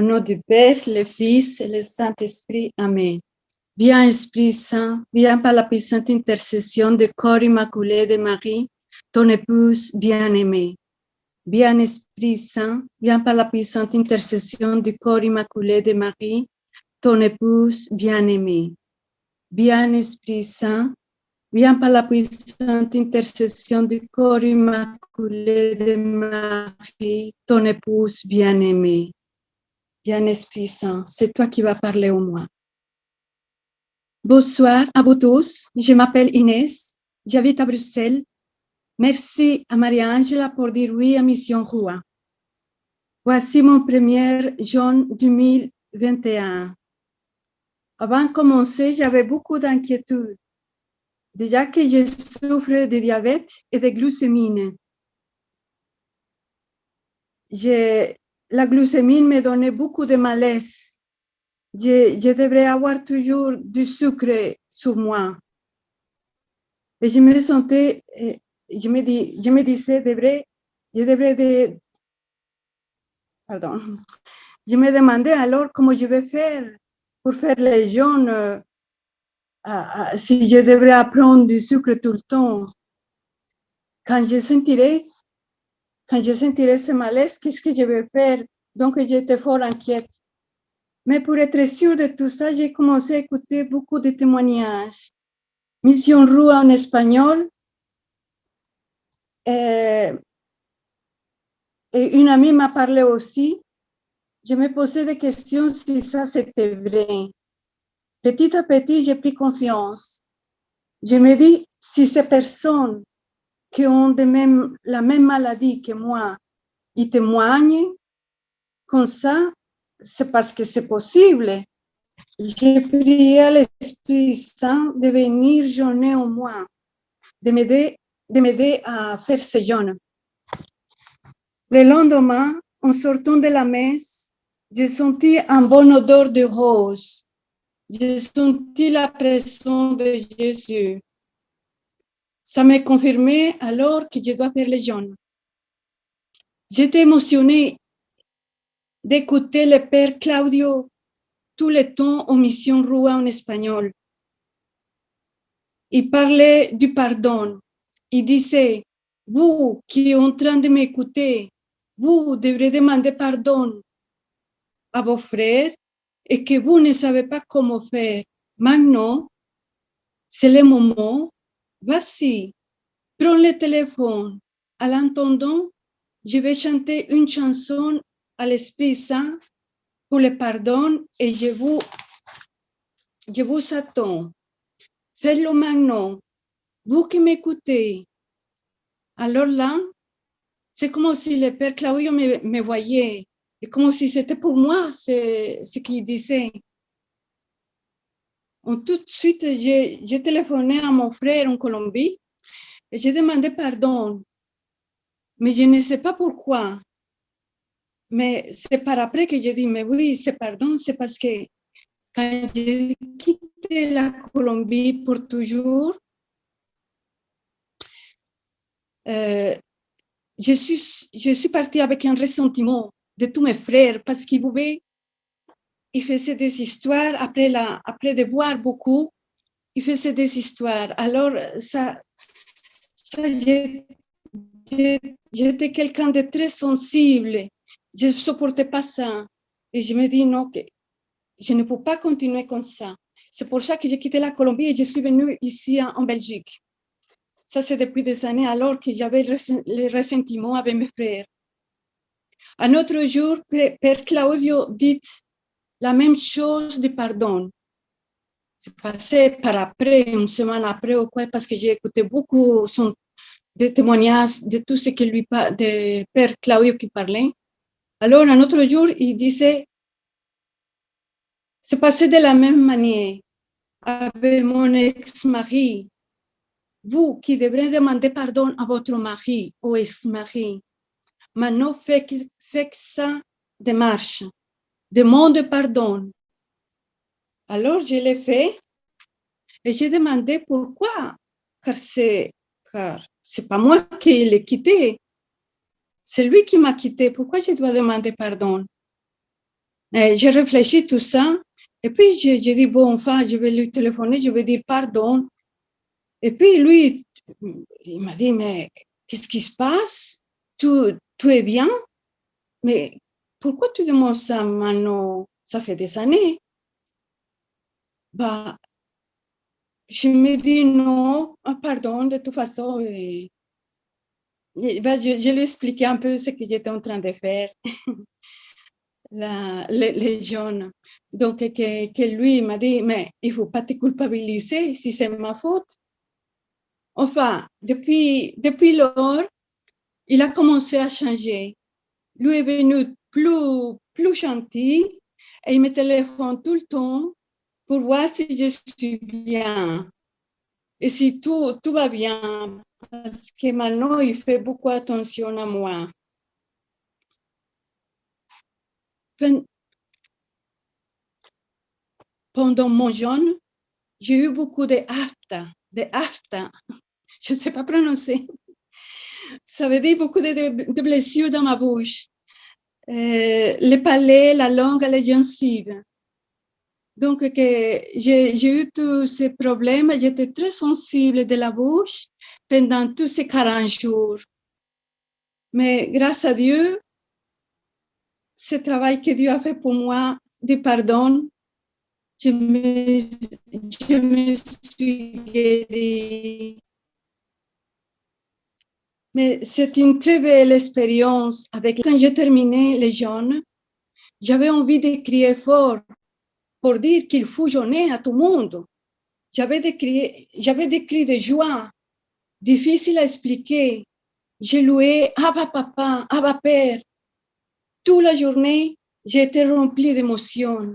nom du Père, le Fils et le Saint-Esprit. Amen. Viens Esprit Saint, viens par la puissante intercession du corps immaculé de Marie, ton épouse bien-aimée. Viens Esprit Saint, viens par la puissante intercession du corps immaculé de Marie, ton épouse bien-aimée. Viens Esprit Saint, viens par la puissante intercession du corps immaculé de Marie, ton épouse bien-aimée. Viens Esprit Saint, c'est toi qui vas parler au moi. Bonsoir à vous tous, je m'appelle Inès, j'habite à Bruxelles. Merci à Maria-Angela pour dire oui à Mission Rua. Voici mon premier juin 2021. Avant de commencer, j'avais beaucoup d'inquiétudes. Déjà que je souffre de diabète et de glucémie. La glucémie me donnait beaucoup de malaise. Je devrais avoir toujours du sucre sur moi. Et je me sentais, je me disais, je me demandais alors comment je vais faire pour faire les jeûnes, si je devrais apprendre du sucre tout le temps. Quand je sentirais ce malaise, qu'est-ce que je vais faire? Donc, j'étais fort inquiète. Mais pour être sûre de tout ça, j'ai commencé à écouter beaucoup de témoignages. Mission Rua en espagnol. Et une amie m'a parlé aussi. Je me posais des questions si ça c'était vrai. Petit à petit, j'ai pris confiance. Je me dis, si ces personnes qui ont la même maladie que moi, ils témoignent comme ça, c'est parce que c'est possible. J'ai prié à l'Esprit Saint de venir jeûner au moi, de m'aider à faire ce jeûne. Le lendemain, en sortant de la messe, j'ai senti un bon odeur de rose. J'ai senti la présence de Jésus. Ça m'a confirmé alors que je dois faire le jeûne. J'étais émotionnée d'écouter le Père Claudio tout le temps en Mission Rua en espagnol. Il parlait du pardon. Il disait, vous qui êtes en train de m'écouter, vous devrez demander pardon à vos frères et que vous ne savez pas comment faire. Maintenant, c'est le moment. Vas-y, prends le téléphone. À l'entendant, je vais chanter une chanson à l'Esprit Saint pour le pardon et je vous attends. Faites-le maintenant. Vous qui m'écoutez. Alors là, c'est comme si le Père Claudio me voyait. Et comme si c'était pour moi ce qu'il disait. Tout de suite, j'ai téléphoné à mon frère en Colombie et j'ai demandé pardon. Mais je ne sais pas pourquoi. Mais c'est par après que j'ai dit, mais oui, c'est pardon, c'est parce que quand j'ai quitté la Colombie pour toujours, je suis partie avec un ressentiment de tous mes frères parce qu'ils faisaient des histoires après de boire beaucoup, ils faisaient des histoires. Alors, j'étais quelqu'un de très sensible. Je ne supportais pas ça. Et je me dis, non, que je ne peux pas continuer comme ça. C'est pour ça que j'ai quitté la Colombie et je suis venue ici en Belgique. Ça, c'est depuis des années alors que j'avais le ressentiment avec mes frères. Un autre jour, Père Claudio dit la même chose de pardon. C'est passé par après, une semaine après ou quoi, parce que j'ai écouté beaucoup de témoignages de tout ce que de Père Claudio qui parlait. Alors, un autre jour, il disait, c'est passé de la même manière avec mon ex-mari. Vous qui devrez demander pardon à votre mari ou ex-mari, maintenant faites ça démarche. Demande pardon. Alors, je l'ai fait et j'ai demandé pourquoi. Car c'est pas moi qui l'ai quitté. C'est lui qui m'a quitté. Pourquoi je dois demander pardon? J'ai réfléchi tout ça. Et puis, j'ai dit, bon, enfin, je vais lui téléphoner, je vais dire pardon. Et puis, lui, il m'a dit, mais qu'est-ce qui se passe? Tout est bien? Mais pourquoi tu demandes ça maintenant? Ça fait des années. Bah, je me dis non, pardon, de toute façon. Je lui expliquais un peu ce que j'étais en train de faire, les jeunes. Donc, que lui m'a dit, mais il ne faut pas te culpabiliser si c'est ma faute. Enfin, depuis lors, il a commencé à changer. Lui est venu plus gentil et il me téléphone tout le temps pour voir si je suis bien et si tout va bien. Parce que maintenant, il fait beaucoup attention à moi. Pendant mon jeûne, j'ai eu beaucoup de afta. Je ne sais pas prononcer. Ça veut dire beaucoup de blessures dans ma bouche. Le palais, la langue, les gencives. Donc, j'ai eu tous ces problèmes. J'étais très sensible de la bouche pendant tous ces 40 jours. Mais grâce à Dieu, ce travail que Dieu a fait pour moi de pardon, je me suis guérie. Mais c'est une très belle expérience. Quand j'ai terminé les jeûnes, j'avais envie de crier fort pour dire qu'il faut jeûner à tout le monde. J'avais des cris de joie, difficiles à expliquer. J'ai loué Abba Papa, Abba Père. Toute la journée, j'ai été remplie d'émotions.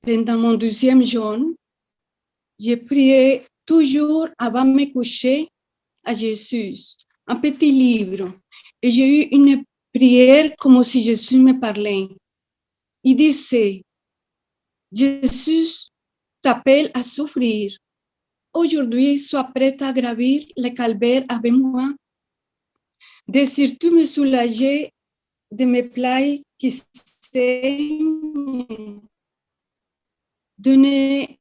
Pendant mon deuxième jeûne, j'ai prié toujours avant de me coucher à Jésus, un petit livre. Et j'ai eu une prière comme si Jésus me parlait. Il disait, Jésus t'appelle à souffrir. Aujourd'hui, sois prête à gravir le calvaire avec moi. Désires-tu me soulager de mes plaies qui saignent? Donner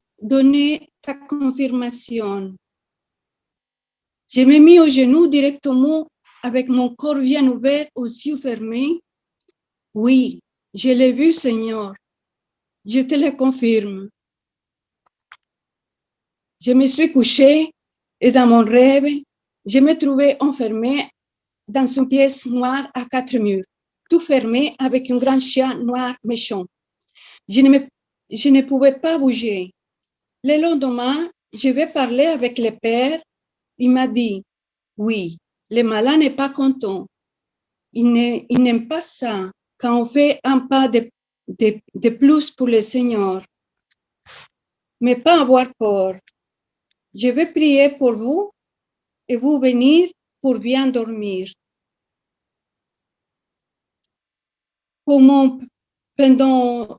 ta confirmation. Je me mis au genou directement avec mon corps bien ouvert, aux yeux fermés. Oui, je l'ai vu, Seigneur. Je te le confirme. Je me suis couchée et dans mon rêve, je me trouvais enfermée dans une pièce noire à 4 murs, tout fermé avec un grand chien noir méchant. Je ne pouvais pas bouger. Le lendemain, je vais parler avec le père. Il m'a dit, oui, le malin n'est pas content. Il n'aime pas ça quand on fait un pas de plus pour le Seigneur. Mais pas avoir peur. Je vais prier pour vous et vous venir pour bien dormir. Comme pendant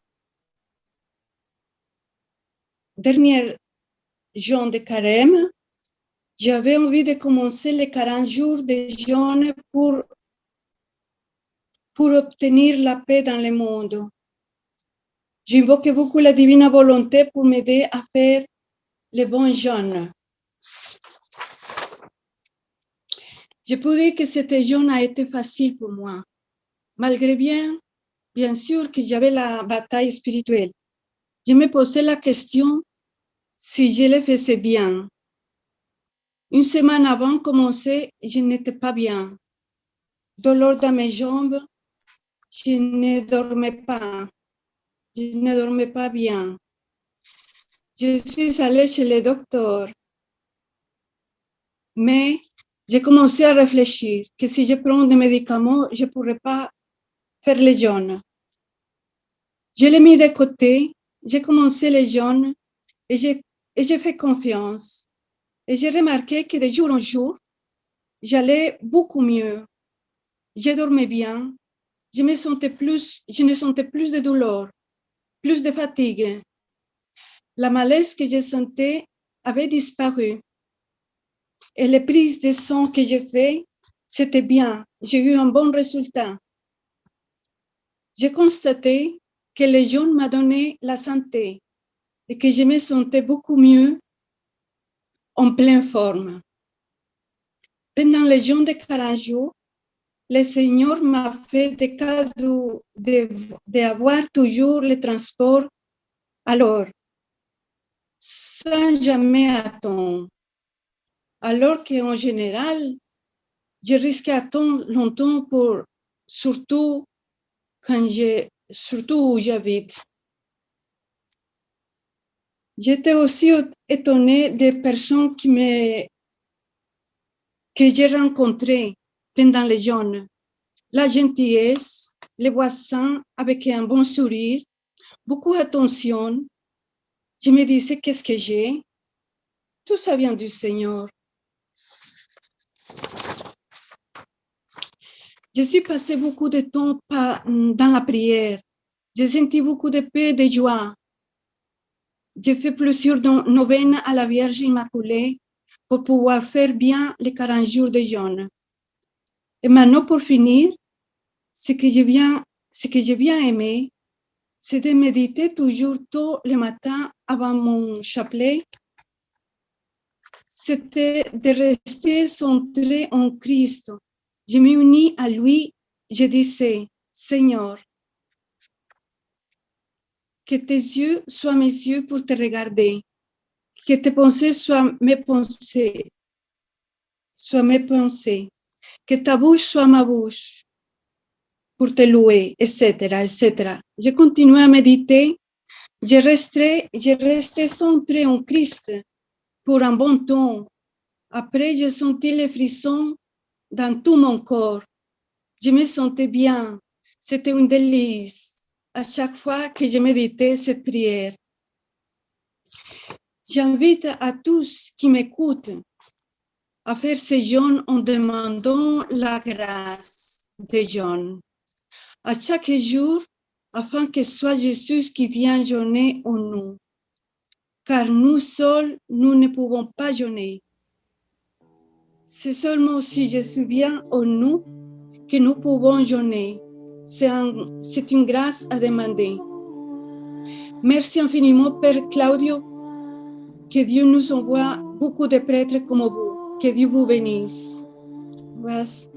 dernier jeûne de carême, j'avais envie de commencer les 40 jours de jeûne pour obtenir la paix dans le monde. J'invoque beaucoup la divine volonté pour m'aider à faire les bons jeûnes. Je peux dire que cette jeûne a été facile pour moi, malgré bien sûr que j'avais la bataille spirituelle. Je me posais la question si je le faisais bien. Une semaine avant de commencer, je n'étais pas bien. Douleur dans mes jambes, je ne dormais pas. Je ne dormais pas bien. Je suis allée chez le docteur, mais j'ai commencé à réfléchir que si je prends des médicaments, je ne pourrais pas faire les jeûnes. Je l'ai mis de côté, j'ai commencé les jeûnes et j'ai fait confiance. Et j'ai remarqué que de jour en jour, j'allais beaucoup mieux. Je dormais bien, je ne sentais plus de douleur, plus de fatigue. La malaise que je sentais avait disparu. Et les prises de sang que j'ai fait, c'était bien, j'ai eu un bon résultat. J'ai constaté que le jeûne m'a donné la santé et que je me sentais beaucoup mieux en pleine forme. Pendant le jeûne de 40 jours, le Seigneur m'a fait des cadeaux d'avoir toujours le transport alors, sans jamais attendre. Alors qu'en général, je risque d'attendre longtemps surtout où j'habite. J'étais aussi étonnée des personnes que j'ai rencontrées pendant les jeûnes. La gentillesse, les voisins avec un bon sourire, beaucoup d'attention. Je me disais, qu'est-ce que j'ai? Tout ça vient du Seigneur. Je suis passé beaucoup de temps dans la prière. J'ai senti beaucoup de paix et de joie. J'ai fait plusieurs neuvaines à la Vierge Immaculée pour pouvoir faire bien les 40 jours de jeûne. Et maintenant, pour finir, ce que j'ai bien aimé, c'est de méditer toujours tôt le matin avant mon chapelet. C'était de rester centré en Christ. Je m'unis à lui, je disais, Seigneur, que tes yeux soient mes yeux pour te regarder, que tes pensées soient mes pensées, que ta bouche soit ma bouche pour te louer, etc., etc. Je continuais à méditer, je restais centré en Christ pour un bon temps. Après, j'ai senti les frissons dans tout mon corps. Je me sentais bien. C'était un délice à chaque fois que je méditais cette prière. J'invite à tous qui m'écoutent à faire ce jeûne en demandant la grâce de jeûne à chaque jour, afin que soit Jésus qui vient jeûner en nous. Car nous seuls, nous ne pouvons pas jeûner. C'est seulement si Jésus vient en nous que nous pouvons jeûner. C'est une grâce à demander. Merci infiniment, Père Claudio. Que Dieu nous envoie beaucoup de prêtres comme vous. Que Dieu vous bénisse. Vas.